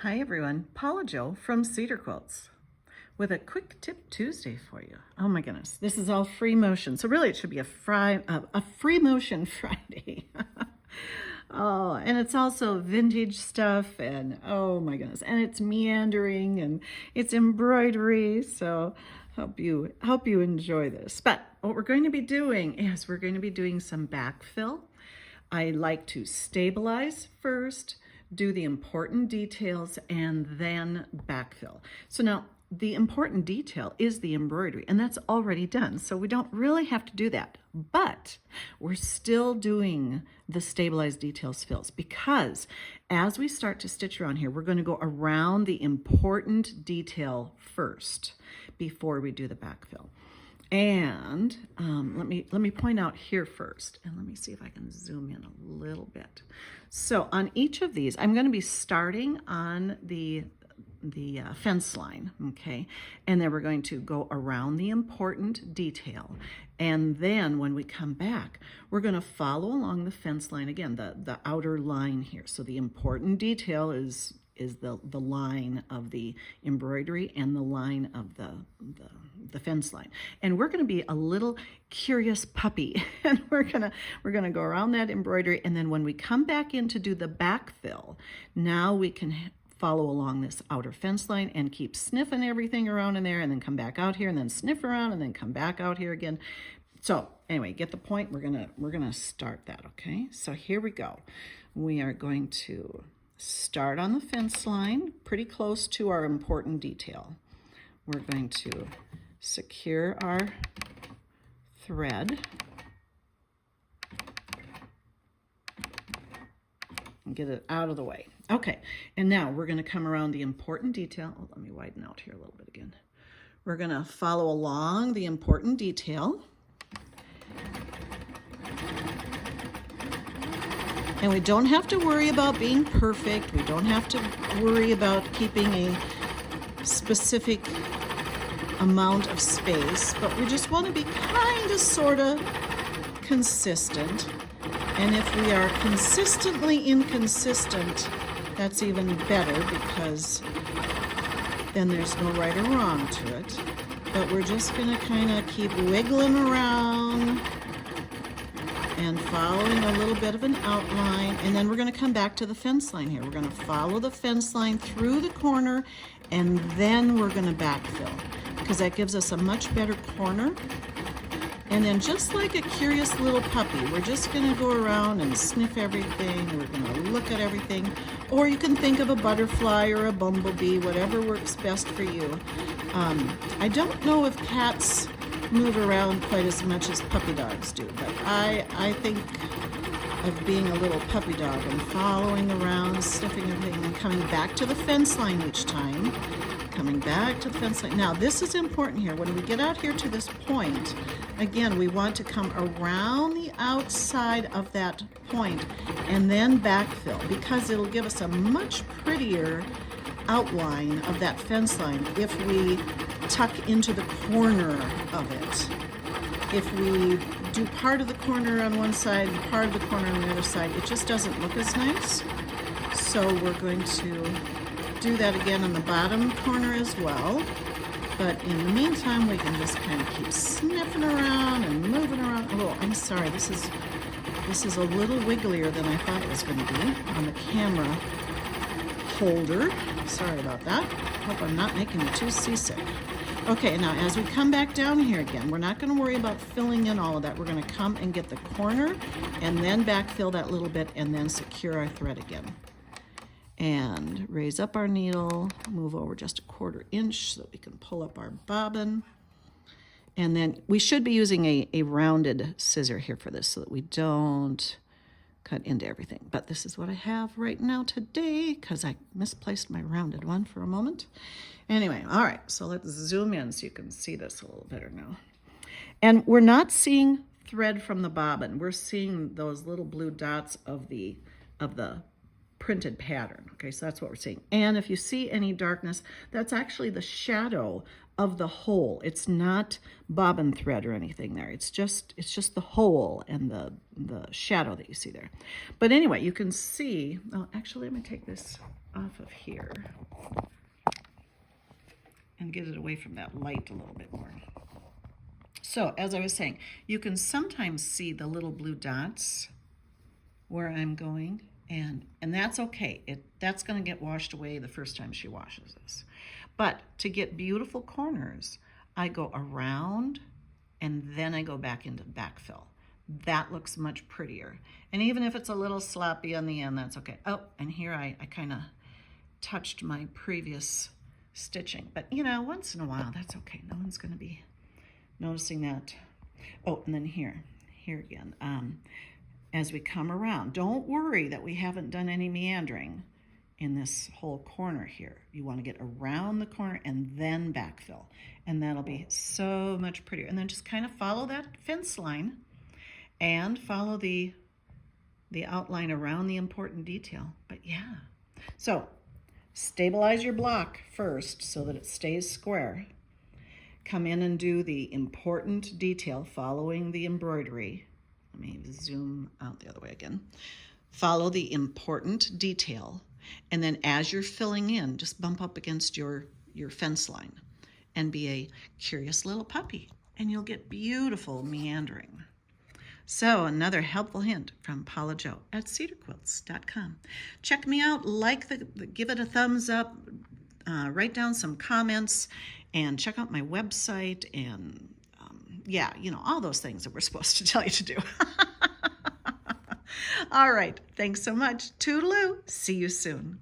Hi everyone, Paula Jo from Cedar Quilts with a quick tip Tuesday for you. Oh my goodness, this is all free motion. So really it should be a free motion Friday. Oh, and it's also vintage stuff and oh my goodness, and it's meandering and it's embroidery. So hope you enjoy this. But what we're going to be doing is we're going to be doing some backfill. I like to stabilize first, do the important details, and then backfill. So now the important detail is the embroidery, and that's already done. So we don't really have to do that, but we're still doing the stabilized details fills because as we start to stitch around here, we're going to go around the important detail first before we do the backfill. And let me point out here first, and let me see if I can zoom in a little bit. So on each of these, I'm going to be starting on the fence line, okay? And then we're going to go around the important detail. And then when we come back, we're going to follow along the fence line again, the outer line here. So the important detail is the line of the embroidery and the line of the fence line. And we're going to be a little curious puppy, and we're going to go around that embroidery, and then when we come back in to do the backfill, now we can follow along this outer fence line and keep sniffing everything around in there, and then come back out here and then sniff around and then come back out here again. So anyway, get the point. We're gonna start that, okay? So here we go. We are going to start on the fence line, pretty close to our important detail. We're going to secure our thread and get it out of the way. Okay, and now we're going to come around the important detail. Oh, let me widen out here a little bit again. We're going to follow along the important detail. And we don't have to worry about being perfect. We don't have to worry about keeping a specific amount of space, but we just want to be kind of, sort of consistent. And if we are consistently inconsistent, that's even better because then there's no right or wrong to it. But we're just going to kind of keep wiggling around and following a little bit of an outline, and then we're going to come back to the fence line here. We're going to follow the fence line through the corner, and then we're going to backfill because that gives us a much better corner. And then just like a curious little puppy, we're just going to go around and sniff everything. We're going to look at everything. Or you can think of a butterfly or a bumblebee, whatever works best for you. I don't know if cats move around quite as much as puppy dogs do, but I think of being a little puppy dog and following around, sniffing everything, and coming back to the fence line each time. Coming back to the fence line. Now this is important here. When we get out here to this point, again, we want to come around the outside of that point and then backfill because it'll give us a much prettier outline of that fence line if we tuck into the corner of it. If we do part of the corner on one side and part of the corner on the other side, it just doesn't look as nice. So we're going to do that again on the bottom corner as well. But in the meantime, we can just kind of keep sniffing around and moving around. Oh, I'm sorry, this is a little wigglier than I thought it was going to be on the camera holder. Sorry about that. Hope I'm not making you too seasick. Okay, now as we come back down here again, we're not going to worry about filling in all of that. We're going to come and get the corner and then backfill that little bit and then secure our thread again. And raise up our needle, move over just 1/4 inch so that we can pull up our bobbin. And then we should be using a rounded scissor here for this so that we don't cut into everything. But this is what I have right now today because I misplaced my rounded one for a moment. Anyway, all right, so let's zoom in so you can see this a little better now. And we're not seeing thread from the bobbin. We're seeing those little blue dots of the printed pattern. Okay, so that's what we're seeing. And if you see any darkness, that's actually the shadow of the hole. It's not bobbin thread or anything there. It's just the hole and the shadow that you see there. But anyway, you can see, well, actually, let me take this off of here and get it away from that light a little bit more. So as I was saying, you can sometimes see the little blue dots where I'm going, and that's okay. That's going to get washed away the first time she washes this. But to get beautiful corners, I go around and then I go back into backfill. That looks much prettier. And even if it's a little sloppy on the end, that's okay. Oh, and here I kind of touched my previous stitching. But, you know, once in a while, that's okay. No one's going to be noticing that. Oh, and then here again. As we come around, don't worry that we haven't done any meandering in this whole corner here. You want to get around the corner and then backfill. And that'll be so much prettier. And then just kind of follow that fence line and follow the outline around the important detail. But yeah, so stabilize your block first so that it stays square. Come in and do the important detail following the embroidery. Let me zoom out the other way again. Follow the important detail, and then as you're filling in, just bump up against your fence line and be a curious little puppy, and you'll get beautiful meandering. So another helpful hint from Paula Jo at cedarquilts.com. Check me out, give it a thumbs up, write down some comments, and check out my website, and yeah, you know, all those things that we're supposed to tell you to do. All right, thanks so much. Toodaloo. See you soon.